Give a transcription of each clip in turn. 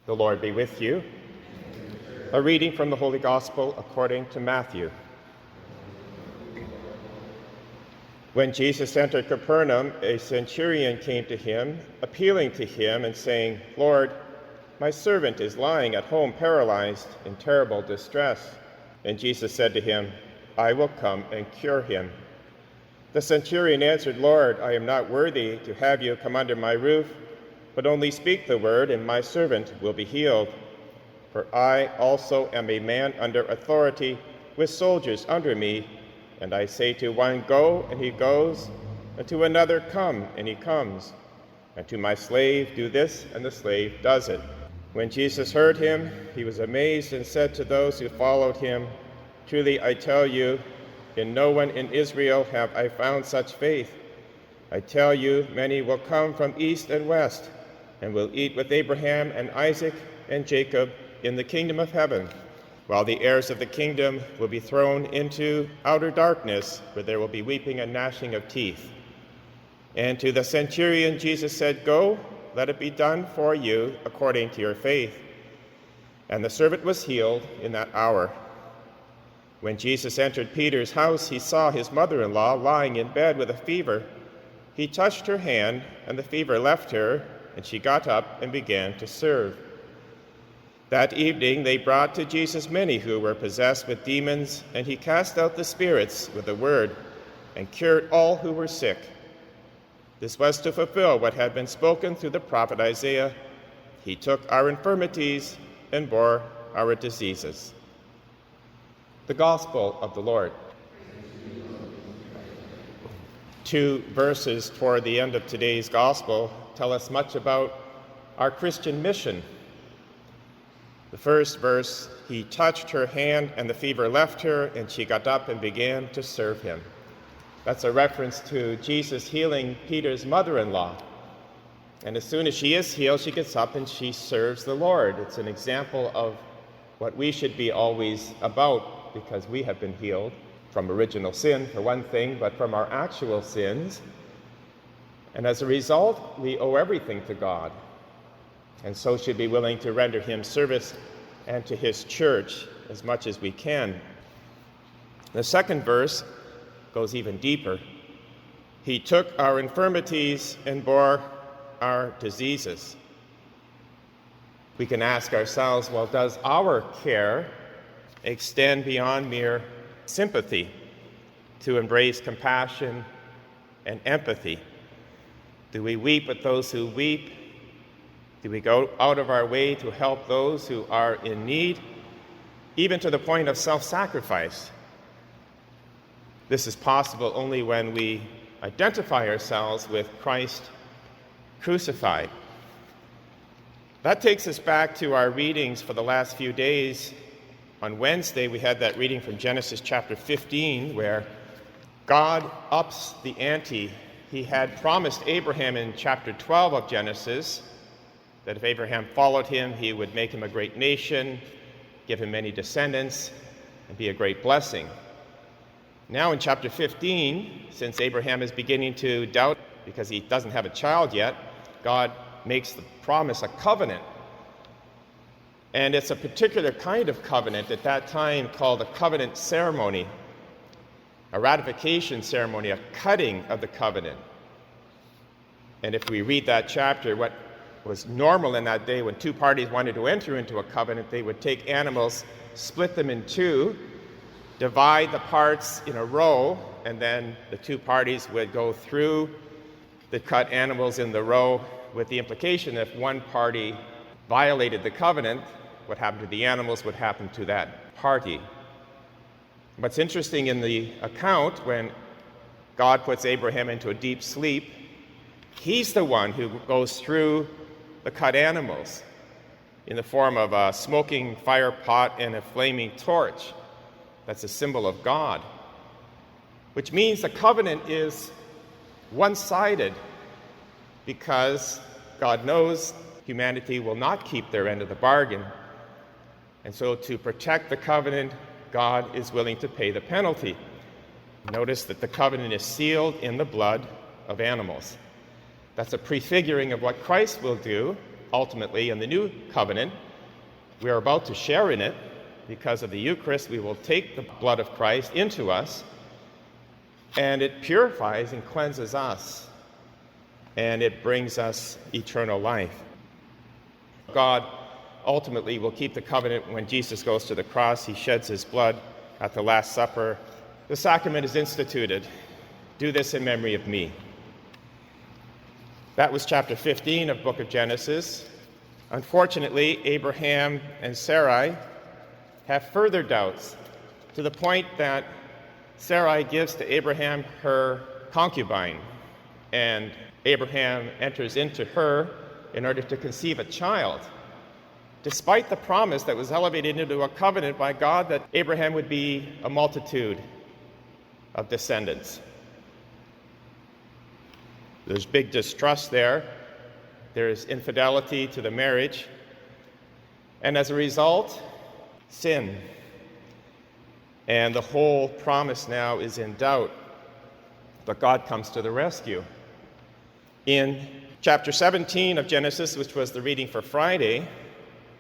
The Lord be with you. A reading from the Holy Gospel according to Matthew. When Jesus entered Capernaum, a centurion came to him, appealing to him and saying, "Lord, my servant is lying at home paralyzed in terrible distress." And Jesus said to him, "I will come and cure him." The centurion answered, "Lord, I am not worthy to have you come under my roof, but only speak the word, and my servant will be healed. For I also am a man under authority, with soldiers under me, and I say to one, 'Go,' and he goes, and to another, 'Come,' and he comes, and to my slave, 'Do this,' and the slave does it." When Jesus heard him, he was amazed and said to those who followed him, "Truly I tell you, in no one in Israel have I found such faith. I tell you, many will come from east and west, and will eat with Abraham and Isaac and Jacob in the kingdom of heaven, while the heirs of the kingdom will be thrown into outer darkness, where there will be weeping and gnashing of teeth." And to the centurion Jesus said, "Go, let it be done for you according to your faith." And the servant was healed in that hour. When Jesus entered Peter's house, he saw his mother-in-law lying in bed with a fever. He touched her hand, and the fever left her, and she got up and began to serve. That evening they brought to Jesus many who were possessed with demons, and he cast out the spirits with a word and cured all who were sick. This was to fulfill what had been spoken through the prophet Isaiah. He took our infirmities and bore our diseases. The Gospel of the Lord. Two verses toward the end of today's Gospel tell us much about our Christian mission. The first verse, he touched her hand and the fever left her, and she got up and began to serve him. That's a reference to Jesus healing Peter's mother-in-law. And as soon as she is healed, she gets up and she serves the Lord. It's an example of what we should be always about, because we have been healed from original sin, for one thing, but from our actual sins. And as a result, we owe everything to God, and so should be willing to render him service and to his church as much as we can. The second verse goes even deeper. He took our infirmities and bore our diseases. We can ask ourselves, well, does our care extend beyond mere sympathy to embrace compassion and empathy? Do we weep with those who weep? Do we go out of our way to help those who are in need, even to the point of self-sacrifice? This is possible only when we identify ourselves with Christ crucified. That takes us back to our readings for the last few days. On Wednesday, we had that reading from Genesis chapter 15, where God ups the ante. He had promised Abraham in chapter 12 of Genesis that if Abraham followed him, he would make him a great nation, give him many descendants, and be a great blessing. Now in chapter 15, since Abraham is beginning to doubt because he doesn't have a child yet, God makes the promise a covenant. And it's a particular kind of covenant at that time called a covenant ceremony, a ratification ceremony, a cutting of the covenant. And if we read that chapter, what was normal in that day when two parties wanted to enter into a covenant, they would take animals, split them in two, divide the parts in a row, and then the two parties would go through the cut animals in the row, with the implication that if one party violated the covenant, what happened to the animals would happen to that party. What's interesting in the account, when God puts Abraham into a deep sleep, he's the one who goes through the cut animals in the form of a smoking fire pot and a flaming torch. That's a symbol of God, which means the covenant is one-sided, because God knows humanity will not keep their end of the bargain. And so to protect the covenant, God is willing to pay the penalty. Notice that the covenant is sealed in the blood of animals. That's a prefiguring of what Christ will do ultimately in the new covenant. We are about to share in it. Because of the Eucharist, we will take the blood of Christ into us, and it purifies and cleanses us, and it brings us eternal life. God ultimately will keep the covenant when Jesus goes to the cross. He sheds his blood at the Last Supper. The sacrament is instituted. Do this in memory of me. That was chapter 15 of the book of Genesis. Unfortunately, Abraham and Sarai have further doubts, to the point that Sarai gives to Abraham her concubine, and Abraham enters into her in order to conceive a child, despite the promise that was elevated into a covenant by God that Abraham would be a multitude of descendants. There's big distrust there. There's infidelity to the marriage. And as a result, sin. And the whole promise now is in doubt. But God comes to the rescue. In chapter 17 of Genesis, which was the reading for Friday,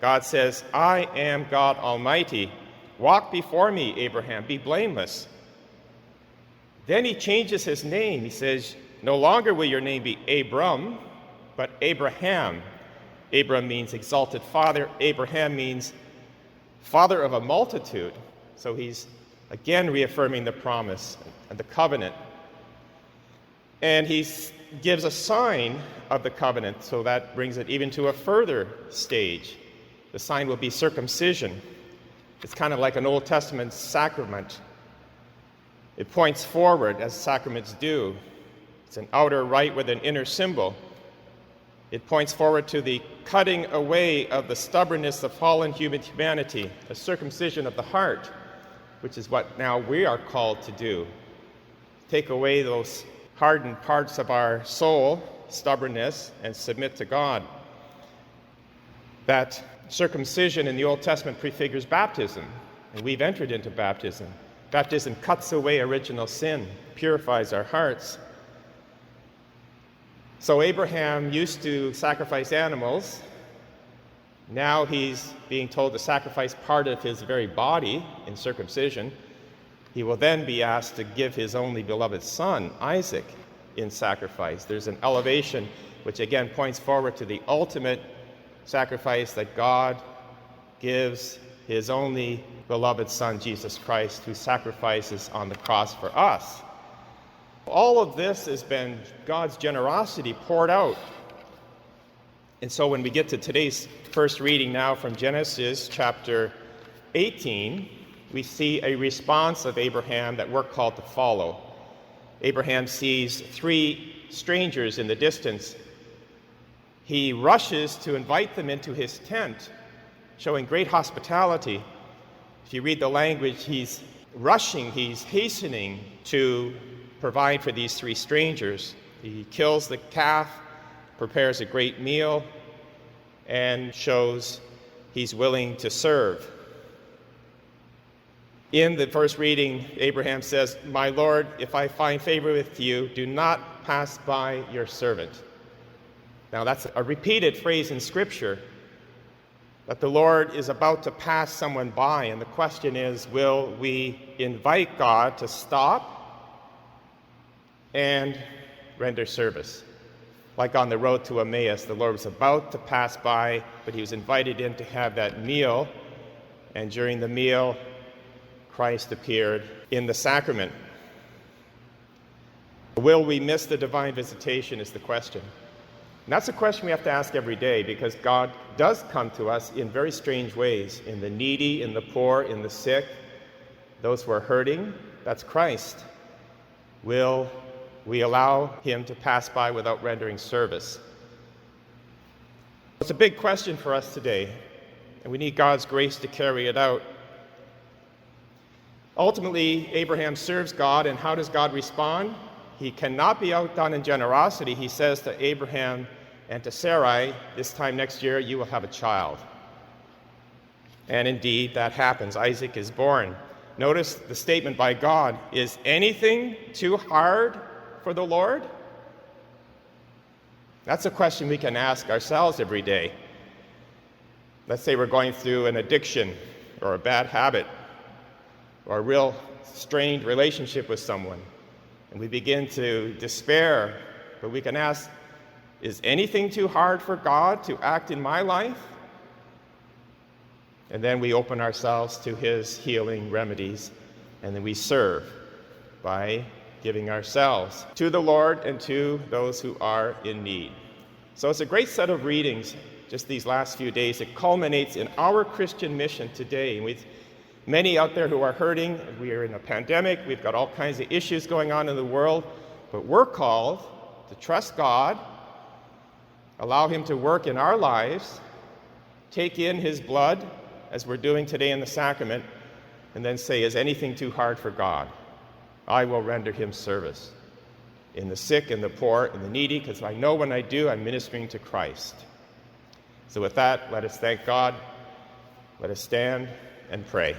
God says, I am God Almighty. Walk before me, Abraham. Be blameless. Then he changes his name. He says, no longer will your name be Abram, but Abraham. Abram means exalted father. Abraham means father of a multitude. So he's again reaffirming the promise and the covenant. And he gives a sign of the covenant, so that brings it even to a further stage. The sign will be circumcision. It's kind of like an Old Testament sacrament. It points forward, as sacraments do. It's an outer rite with an inner symbol. It points forward to the cutting away of the stubbornness of fallen humanity, a circumcision of the heart, which is what now we are called to do. Take away those hardened parts of our soul, stubbornness, and submit to God. That circumcision in the Old Testament prefigures baptism, and we've entered into baptism. Baptism cuts away original sin, purifies our hearts. So Abraham used to sacrifice animals. Now he's being told to sacrifice part of his very body in circumcision. He will then be asked to give his only beloved son, Isaac, in sacrifice. There's an elevation which again points forward to the ultimate sacrifice that God gives his only beloved son, Jesus Christ, who sacrifices on the cross for us. All of this has been God's generosity poured out. And so when we get to today's first reading now from Genesis chapter 18, we see a response of Abraham that we're called to follow. Abraham sees three strangers in the distance. He rushes to invite them into his tent, showing great hospitality. If you read the language, he's rushing, he's hastening to provide for these three strangers. He kills the calf, prepares a great meal, and shows he's willing to serve. In the first reading, Abraham says, "My Lord, if I find favor with you, do not pass by your servant." Now that's a repeated phrase in Scripture, that the Lord is about to pass someone by, and the question is, will we invite God to stop and render service? Like on the road to Emmaus, the Lord was about to pass by, but he was invited in to have that meal, and during the meal, Christ appeared in the sacrament. Will we miss the divine visitation is the question. And that's a question we have to ask every day, because God does come to us in very strange ways, in the needy, in the poor, in the sick, those who are hurting. That's Christ. Will we allow him to pass by without rendering service? It's a big question for us today, and we need God's grace to carry it out. Ultimately, Abraham serves God, and how does God respond? He cannot be outdone in generosity. He says to Abraham and to Sarai, this time next year you will have a child. And indeed, that happens. Isaac is born. Notice the statement by God, is anything too hard for the Lord? That's a question we can ask ourselves every day. Let's say we're going through an addiction or a bad habit or a real strained relationship with someone, and we begin to despair, but we can ask, is anything too hard for God to act in my life? And then we open ourselves to his healing remedies, and then we serve by giving ourselves to the Lord and to those who are in need. So it's a great set of readings just these last few days. It culminates in our Christian mission today. And with many out there who are hurting, we are in a pandemic, we've got all kinds of issues going on in the world, but we're called to trust God, allow him to work in our lives, take in his blood, as we're doing today in the sacrament, and then say, is anything too hard for God? I will render him service in the sick and the poor and the needy, because I know when I do, I'm ministering to Christ. So with that, let us thank God. Let us stand and pray.